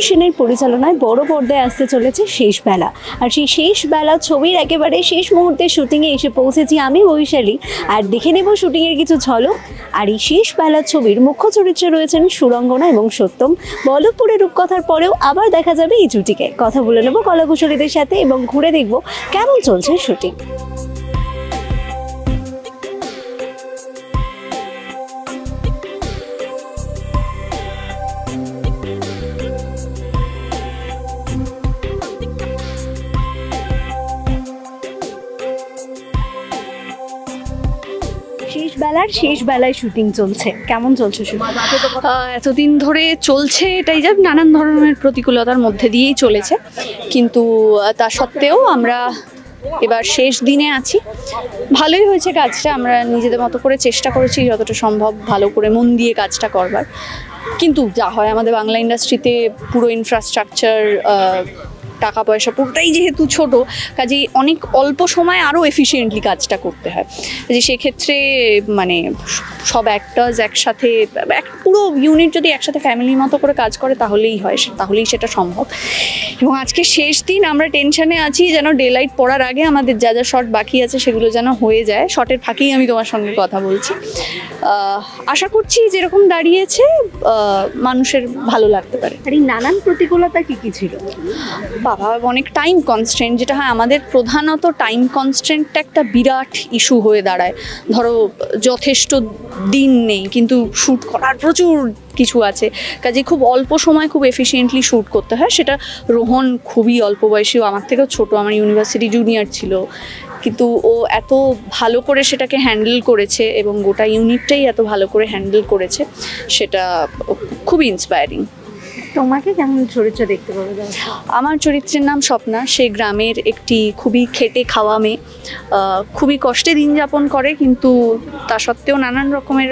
সেনের পরিচালনায় বড় পর্দায় আসতে চলেছে শেষ বেলা। আর সেই শেষ বেলা ছবির একেবারে শেষ মুহূর্তে শুটিংয়ে এসে পৌঁছেছি আমি বৈশালী, আর দেখে নেব শুটিংয়ের কিছু ঝলক। আর এই শেষ বেলা ছবির মুখ্য চরিত্রে রয়েছেন সুরঙ্গনা এবং সত্যম। বল্লভপুরের রূপকথার পরেও আবার দেখা যাবে এই জুটিকে। কথা বলে নেব কলাকুশলীদের সাথে এবং ঘুরে দেখব কেমন চলছে শুটিং। শেষ বেলায় শুটিং চলছে, কেমন চলছে শুটিং? এতদিন ধরে চলছে এটাই যে নানান ধরনের প্রতিকূলতার মধ্যে দিয়েই চলেছে, কিন্তু তা সত্ত্বেও আমরা এবার শেষ দিনে আছি। ভালোই হয়েছে কাজটা, আমরা নিজেদের মতো করে চেষ্টা করেছি যতটা সম্ভব ভালো করে মন দিয়ে কাজটা করবার। কিন্তু যা হয় আমাদের বাংলা ইন্ডাস্ট্রিতে পুরো ইনফ্রাস্ট্রাকচার, টাকা পয়সা পুরোটাই যেহেতু ছোট, কাজেই অনেক অল্প সময় আরও এফিশিয়েন্টলি কাজটা করতে হয়। যে সেক্ষেত্রে মানে সব অ্যাক্টার্স একসাথে, পুরো ইউনিট যদি একসাথে ফ্যামিলির মতো করে কাজ করে তাহলেই সেটা সম্ভব। এবং আজকে শেষ দিন, আমরা টেনশনে আছি যেন ডে লাইট পড়ার আগে আমাদের যা যা শট বাকি আছে সেগুলো যেন হয়ে যায়। শটের ফাঁকেই আমি তোমার সঙ্গে কথা বলছি। আশা করছি যেরকম দাঁড়িয়েছে মানুষের ভালো লাগতে পারে। আর এই নানান প্রতিকূলতা কি কি ছিল? বাবা, অনেক টাইম কনস্ট্রেন্ট, যেটা হয় আমাদের প্রধানত টাইম কনস্ট্রেন্টটা একটা বিরাট ইস্যু হয়ে দাঁড়ায়। ধরো যথেষ্ট দিন নেই কিন্তু শ্যুট করার প্রচুর কিছু আছে, কাজে খুব অল্প সময় খুব এফিশিয়েন্টলি শ্যুট করতে হয়। সেটা রোহন খুবই অল্প বয়সীও, আমার থেকেও ছোট, আমার ইউনিভার্সিটি জুনিয়র ছিল, কিন্তু ও এত ভালো করে সেটাকে হ্যান্ডেল করেছে এবং গোটা ইউনিটটাই এত ভালো করে হ্যান্ডেল করেছে, সেটা খুবই ইন্সপায়ারিং। তোমাকে কেমন চরিত্র দেখতে পাবে? আমার চরিত্রের নাম স্বপ্না। সে গ্রামের একটি খুবই খেটে খাওয়া মেয়ে, খুবই কষ্টে দিন যাপন করে, কিন্তু তা সত্ত্বেও নানান রকমের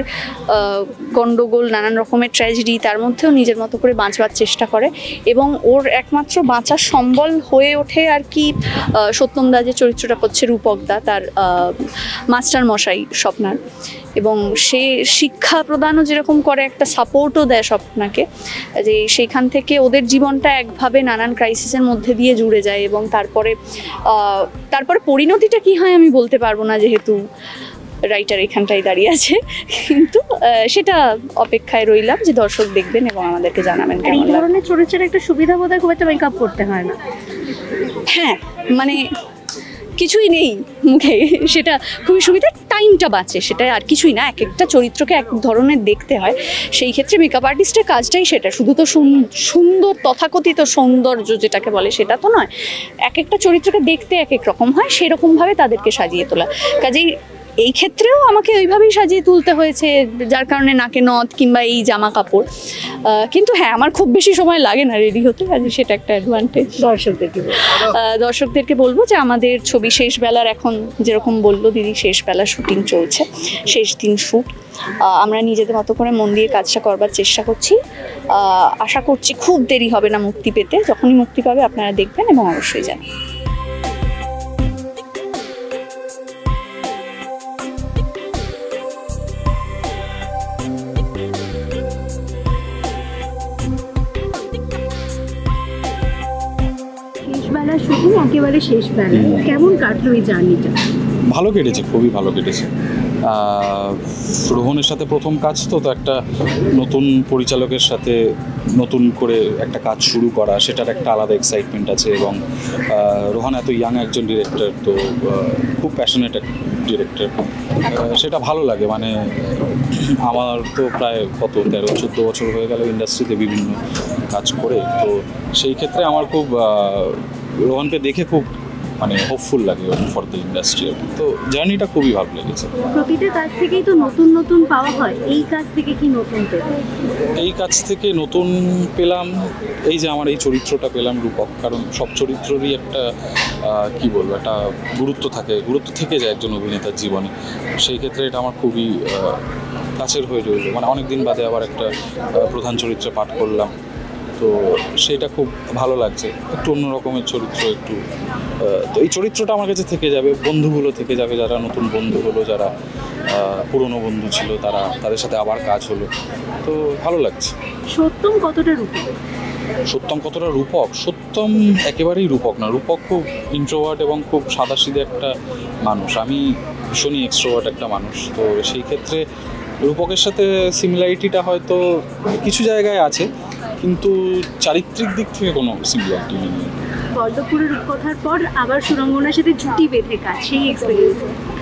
গণ্ডগোল, নানান রকমের ট্র্যাজেডি, তার মধ্যেও নিজের মতো করে বাঁচবার চেষ্টা করে। এবং ওর একমাত্র বাঁচার সম্বল হয়ে ওঠে আর কি সত্যম দা, যে চরিত্রটা করছে রূপক দা, তার মাস্টার মশাই স্বপ্নার। এবং সে শিক্ষা প্রদানও যেরকম করে, একটা সাপোর্টও দেয় স্বপ্নাকে, যে সেইখান থেকে ওদের জীবনটা একভাবে নানান ক্রাইসিসের মধ্যে দিয়ে জুড়ে যায়। এবং তারপরে পরিণতিটা কি হয় আমি বলতে পারবো না, যেহেতু রাইটার এখানটাই দাঁড়িয়ে আছে, কিন্তু সেটা অপেক্ষায় রইলাম যে দর্শক দেখবেন এবং আমাদেরকে জানাবেন। এই ধরনের চরিত্রের একটা সুবিধা বোধহয় খুব একটা মেকআপ করতে হয় না। হ্যাঁ, মানে কিছুই নেই মুখে, সেটা খুবই সুবিধা, টাইমটা বাঁচে, সেটা আর কিছুই না। এক একটা চরিত্রকে এক ধরনের দেখতে হয়, সেই ক্ষেত্রে মেকআপ আর্টিস্টের কাজটাই সেটা। শুধু তো সুন্দর, তথাকথিত সৌন্দর্য যেটাকে বলে সেটা তো নয়, এক একটা চরিত্রকে দেখতে এক এক রকম হয়, সেরকমভাবে তাদেরকে সাজিয়ে তোলা। কাজেই এই ক্ষেত্রেও আমাকে ওইভাবেই সাজিয়ে তুলতে হয়েছে, যার কারণে নাকে নথ কিংবা এই জামা কাপড়। কিন্তু হ্যাঁ, আমার খুব বেশি সময় লাগে না রেডি হতে, কাজে সেটা একটা অ্যাডভান্টেজ। দর্শকদেরকে বলবো যে আমাদের ছবি শেষ বেলার, এখন যেরকম বললো দিদি, শেষ বেলা শুটিং চলছে, শেষ দিন শ্যুট। আমরা নিজেদের মতো করে মন দিয়ে কাজটা করবার চেষ্টা করছি। আশা করছি খুব দেরি হবে না মুক্তি পেতে। যখনই মুক্তি পাবে আপনারা দেখবেন এবং অবশ্যই জানাবেন। শুটিং একেবারে শেষ বেলা, কেমন কাটলো এই জার্নিটা? ভালো কেটেছে, খুবই ভালো কেটেছে। রোহনের সাথে প্রথম কাজ তো একটা নতুন পরিচালকের সাথে নতুন করে একটা কাজ শুরু করা, সেটার একটা আলাদা এক্সাইটমেন্ট আছে। এবং রোহন এত ইয়াং একজন ডিরেক্টর, তো খুব প্যাশনেট ডিরেক্টর, সেটা ভালো লাগে। মানে আমার তো প্রায় 13-14 বছর হয়ে গেল ইন্ডাস্ট্রিতে বিভিন্ন কাজ করে, তো সেই ক্ষেত্রে আমার খুব রোহনকে দেখে খুব মানে হোপফুল লাগে ফর দ্য ইন্ডাস্ট্রি। তো জার্নিটা খুবই ভালো লেগেছে। প্রতিটা কাজ থেকেই তো নতুন নতুন পাওয়া হয়, এই কাজ থেকে কি নতুন পেলাম? এই কাজ থেকে নতুন পেলাম এই যে আমার এই চরিত্রটা পেলাম রূপক, কারণ সব চরিত্রেরই একটা কি বলবো, একটা গুরুত্ব থেকে যায় একজন অভিনেতার জীবনে। সেই ক্ষেত্রে এটা আমার খুবই কাছের হয়ে রইল। মানে অনেকদিন বাদে আবার একটা প্রধান চরিত্রে পাঠ করলাম, তো সেটা খুব ভালো লাগছে। একটু অন্য রকমের চরিত্র, একটু তো এই চরিত্রটা আমার কাছে থেকে যাবে, বন্ধুগুলো থেকে যাবে, যারা নতুন বন্ধু হলো, যারা পুরনো বন্ধু ছিল, তাদের সাথে আবার কাজ হলো, তো ভালো লাগছে। সত্যম কতটা রূপে? সত্যম কতটা রূপক? সত্যম একেবারেই রূপক না। রূপক খুব ইন্ট্রোভার্ট এবং খুব সাদাসিধে একটা মানুষ, আমি ভীষণই এক্সট্রোভার্ট একটা মানুষ। তো সেই ক্ষেত্রে রূপকের সাথে সিমিলারিটিটা হয়তো কিছু জায়গায় আছে, কিন্তু চারিত্রিক দিক থেকে কোনো সিমিলারিটি নেই। পদ্মপুরের রূপকথার পর আবার সুরঙ্গনার সাথে জুটি বেঁধে কাজ, সেই এক্সপিরিয়েন্স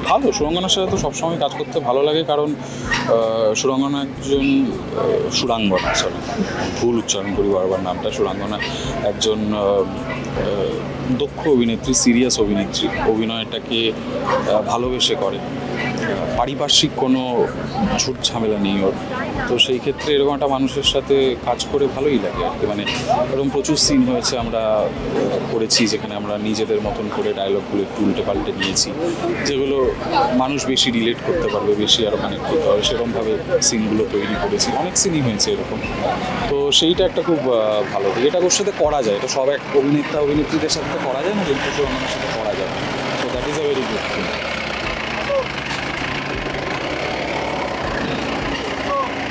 ভালো। সুরঙ্গনার সাথে তো সবসময় কাজ করতে ভালো লাগে, কারণ সুরঙ্গনা একজন সুরাঙ্গনা, সরি ভুল উচ্চারণ করি বারবার নামটা। সুরাঙ্গনা একজন দক্ষ অভিনেত্রী, সিরিয়াস অভিনেত্রী, অভিনয়টাকে ভালোবেসে করে, পারিপার্শ্বিক কোনো ঝুট ঝামেলা নেই ওর। তো সেই ক্ষেত্রে এরকম একটা মানুষের সাথে কাজ করে ভালোই লাগে আর কি। মানে এরকম প্রচুর সিন হয়েছে আমরা করেছি যেখানে আমরা নিজেদের মতন করে ডায়লগগুলো একটু উল্টে পাল্টে নিয়েছি, যেগুলো মানুষ বেশি রিলেট করতে পারবে, বেশি আরও কানেক্ট করতে পারবে, সেরকমভাবে সিনগুলো তৈরি করেছি। অনেক সিনই হয়েছে এরকম। তো সেইটা একটা খুব ভালো দিক। এটা ওর সাথে করা যায়, এটা সব এক অভিনেত্রীদের সাথে করা যায় না, কিন্তু সুরঙ্গনার সাথে করা যায়। So that is a very good thing.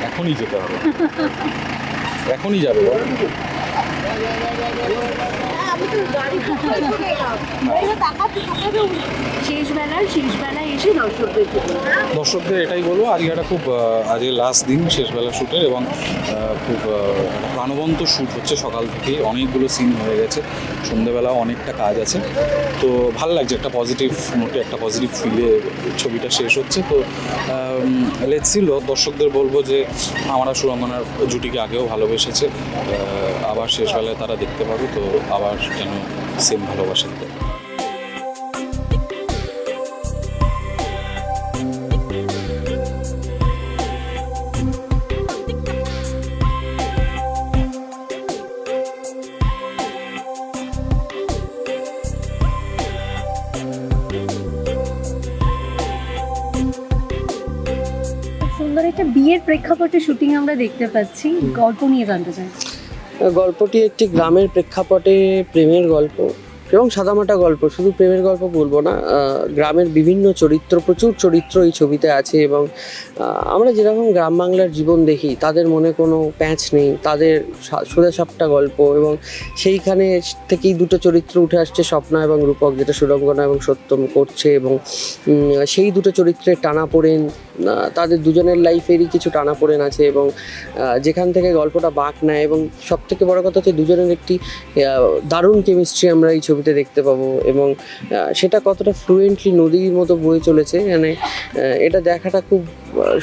এখনই যেতে হবে, এখনই যাবে। শেষবেলায় এসে দর্শকদের এটাই বলবো, আজকে একটা খুব আজকে লাস্ট দিন শেষবেলা শ্যুটের, এবং খুব প্রাণবন্ত শ্যুট হচ্ছে সকাল থেকেই। অনেকগুলো সিন হয়ে গেছে, সন্ধ্যেবেলাও অনেকটা কাজ আছে। তো ভালো লাগছে, একটা পজিটিভ নোটে, একটা পজিটিভ ফিলে ছবিটা শেষ হচ্ছে। তো লেটস সি, দর্শকদের বলবো যে আমরা সুরঙ্গনার জুটিকে আগেও ভালোবেসেছে, আবার শেষবেলায় তারা দেখতে পাবে, তো আবার যেন সেম ভালোবাসা দেয়। সুন্দর একটা বিয়ের প্রেক্ষাপটে শুটিং আমরা দেখতে পাচ্ছি, গল্প নিয়ে জানতে চাই। গল্পটি একটি গ্রামের প্রেক্ষাপটে প্রেমের গল্প, এবং সাদামাটা গল্প। শুধু প্রেমের গল্প বলবো না, গ্রামের বিভিন্ন চরিত্র, প্রচুর চরিত্র এই ছবিতে আছে। এবং আমরা যেরকম গ্রাম বাংলার জীবন দেখি, তাদের মনে কোনো প্যাঁচ নেই, তাদের সোজাসাপটা গল্প। এবং সেইখানে থেকেই দুটো চরিত্র উঠে আসছে, স্বপ্না এবং রূপক, যেটা সুরঙ্গনা এবং সত্যম করছে। এবং সেই দুটো চরিত্রের টানাপোড়েন, তাদের দুজনের লাইফেরই কিছু টানাপোড়েন আছে, এবং যেখান থেকে গল্পটা বাঁক নেয়। এবং সবথেকে বড় কথা হচ্ছে দুজনের একটি দারুণ কেমিস্ট্রি আমরা এই ছবিতে দেখতে পাবো, এবং সেটা কতটা ফ্লুয়েন্টলি নদীর মতো বয়ে চলেছে। মানে এটা দেখাটা খুব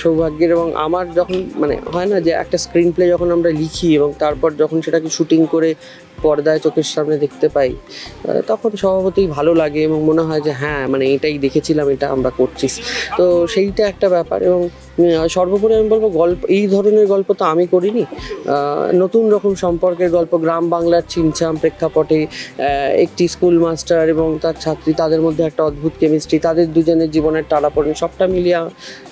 সৌভাগ্যের। এবং আমার যখন মানে হয় না যে একটা স্ক্রিন প্লে যখন আমরা লিখি এবং তারপর যখন সেটাকে শুটিং করে পর্দায় চোখের সামনে দেখতে পাই, তখন স্বভাবতই ভালো লাগে এবং মনে হয় যে হ্যাঁ, মানে এটাই দেখেছিলাম, এটা আমরা করছি। তো সেইটা একটা ব্যাপার। এবং সর্বোপরি আমি বলবো, গল্প, এই ধরনের গল্প তো আমি করিনি। নতুন রকম সম্পর্কের গল্প, গ্রাম বাংলার ছিমছাম প্রেক্ষাপটে একটি স্কুল মাস্টার এবং তার ছাত্রী, তাদের মধ্যে একটা অদ্ভুত কেমিস্ট্রি, তাদের দুজনের জীবনের টানাপোড়েন, সবটা মিলিয়ে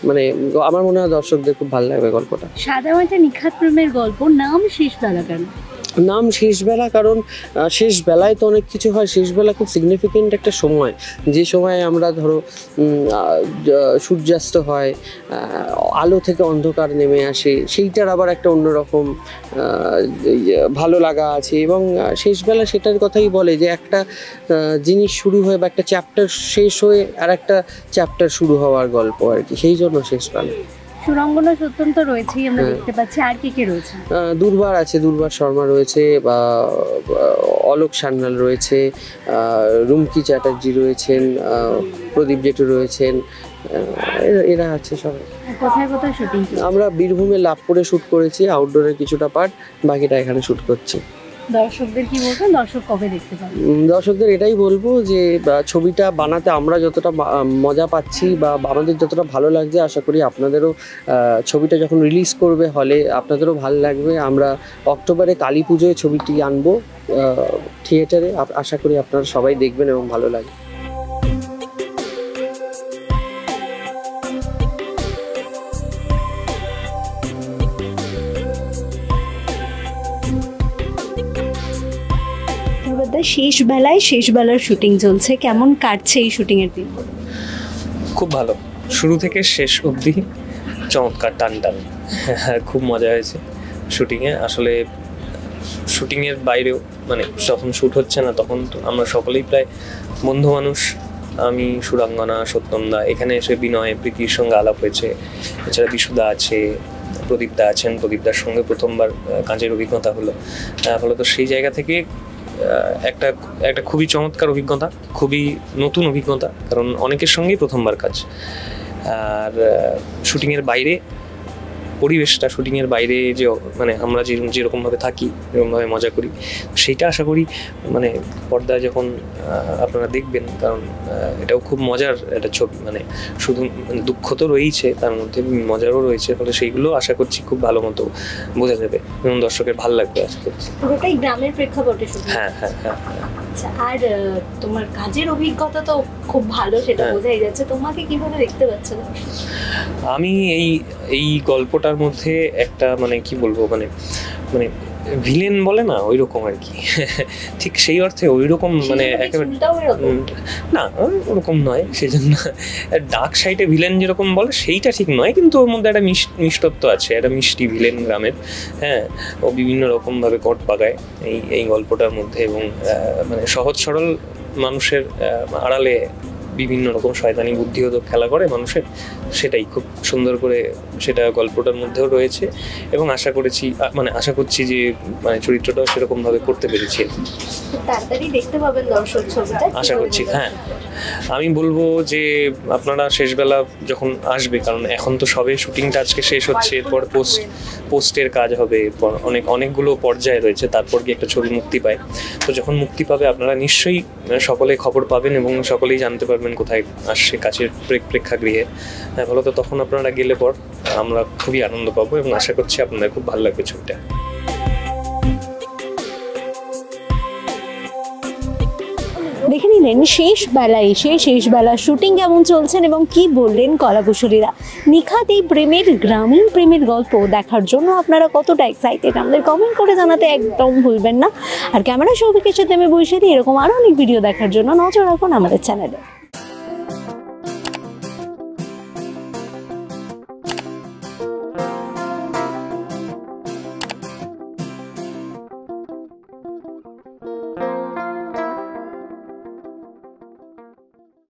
মানে আমার মনে হয় দর্শকদের খুব ভালো লাগবে গল্পটা। সাদামাটা নিখাত প্রেমের গল্প, নাম শেষবেলা কেন? নাম শেষবেলা কারণ শেষবেলায় তো অনেক কিছু হয়। শেষবেলা খুব সিগনিফিকেন্ট একটা সময়, যে সময় আমরা ধরো সূর্যাস্ত হয়, আলো থেকে অন্ধকার নেমে আসে, সেইটার আবার একটা অন্যরকম ভালো লাগা আছে। এবং শেষবেলা সেটার কথাই বলে যে একটা জিনিস শুরু হয়ে বা একটা চ্যাপ্টার শেষ হয়ে আর একটা চ্যাপ্টার শুরু হওয়ার গল্প আর কি, সেই জন্য শেষবেলা। সুরঙ্গনা সত্যম তো রয়েছেই, আমরা দেখতে পাচ্ছি, আর কে রয়েছে? দুর্বার আছে, দুর্বার শর্মা রয়েছে, বা অলোক সান্যাল রয়েছে, রুমকি চ্যাটার্জি রয়েছেন, প্রদীপ জেঠু রয়েছেন, এরা আছে সবাই। কোথায় কোথায় শুটিং? আমরা বীরভূমে লাভপুরে শ্যুট করেছি, আউটডোরের কিছুটা পার্ট, বাকিটা এখানে শ্যুট করছি। দর্শকদের কি বলবেন, দর্শক কবে দেখতে পাবে? দর্শকদের এটাই বলবো যে ছবিটা বানাতে আমরা যতটা মজা পাচ্ছি বা আমাদের যতটা ভালো লাগছে, আশা করি আপনাদেরও ছবিটা যখন রিলিজ করবে হলে আপনাদেরও ভালো লাগবে। আমরা অক্টোবরে কালী পুজোয় ছবিটি আনবো থিয়েটারে, আশা করি আপনারা সবাই দেখবেন এবং ভালো লাগবে। শেষবেলার শুটিং চলছে, কেমন কাটছে এই শুটিংয়ের দিন? খুব ভালো, শুরু থেকে শেষ অবধি চমৎকার, টান টান, খুব মজা হয়েছে শুটিংয়ে। আসলে শুটিংয়ের বাইরেও মানে যখন শ্যুট হচ্ছে না তখন তো আমরা সকলেই প্রায় বন্ধু মানুষ। আমি, সুরাঙ্গনা, সত্যমদা, এখানে এসে বিনয়, প্রীতির সঙ্গে আলাপ হয়েছে। এছাড়া বিশুদা আছে, প্রদীপদা আছেন, প্রদীপদার সঙ্গে প্রথমবার কাজের অভিজ্ঞতা হলো। ফলত সেই জায়গা থেকে একটা একটা খুবই চমৎকার অভিজ্ঞতা, খুবই নতুন অভিজ্ঞতা, কারণ অনেকের সঙ্গেই প্রথমবার কাজ। আর শুটিংয়ের বাইরে পরিবেশটা, শুটিংয়ের বাইরে যে মানে আমরা যেরকমভাবে থাকি, যেরকমভাবে মজা করি, সেইটা আশা করি মানে পর্দায় যখন আপনারা দেখবেন, কারণ এটাও খুব মজার একটা ছবি, মানে শুধু দুঃখ তো রয়েইছে, তার মধ্যে মজারও রয়েছে। ফলে সেইগুলো আশা করছি খুব ভালো মতো বোঝা যাবে এবং দর্শকের ভালো লাগবে আশা করছি। পুরোটাই গ্রামের প্রেক্ষাপটে শুধু। হ্যাঁ। আচ্ছা, আর তোমার কাজের অভিজ্ঞতা তো খুব ভালো, সেটা বোঝাই যাচ্ছে। তোমাকে কিভাবে দেখতে পাচ্ছ? আমি এই গল্পটার মধ্যে একটা মানে কি বলবো, মানে ভিলেন বলে না ওই রকম আর কি, ঠিক সেই অর্থে ওই রকম, মানে একেবারে না ওরকম নয়। সেই জন্য ডার্ক সাইডে ভিলেন যেরকম বলে সেইটা ঠিক নয়, কিন্তু ওর মধ্যে একটা মিষ্টত্ব আছে, একটা মিষ্টি ভিলেন গ্রামের। হ্যাঁ, ও বিভিন্ন রকমভাবে কট পাকায় এই গল্পটার মধ্যে, এবং মানে সহজ সরল মানুষের আড়ালে বিভিন্ন রকম শয়তানি বুদ্ধিও তো খেলা করে মানুষের, সেটাই খুব সুন্দর করে সেটা গল্পটার মধ্যেও রয়েছে। এবং আশা করছি যে মানে চরিত্রটাও সেরকম ভাবে করতে পেরেছি। তাড়াতাড়ি দেখতে পাবেন দর্শক ছবিটা, আশা করছি। হ্যাঁ, আমি বলবো যে আপনারা শেষবেলা যখন আসবে, কারণ এখন তো সবে শুটিংটা আজকে শেষ হচ্ছে, এরপর পোস্টের কাজ হবে, এরপর অনেকগুলো পর্যায়ে রয়েছে, তারপর গিয়ে একটা ছবি মুক্তি পায়। তো যখন মুক্তি পাবে আপনারা নিশ্চয়ই সকলে খবর পাবেন এবং সকলেই জানতে পারবেন কোথায় আসছে কাছের প্রেক্ষাগৃহে। ফলত তখন আপনারা গেলে পর আমরা খুবই আনন্দ পাবো এবং আশা করছি আপনাদের খুব ভালো লাগবে ছবিটা। দেখে নিলেন শেষ বেলা শুটিং কেমন চলছেন এবং কি বললেন কলাকুশলীরা। নিখাত এই গ্রামীণ প্রেমের গল্প দেখার জন্য আপনারা কতটা এক্সাইটেড আমাদের কমেন্ট করে জানাতে একদম ভুলবেন না। আর ক্যামেরা সৌভিকের সাথে আমি বৈশালী, এরকম আরও অনেক ভিডিও দেখার জন্য নজর রাখুন আমাদের চ্যানেলে।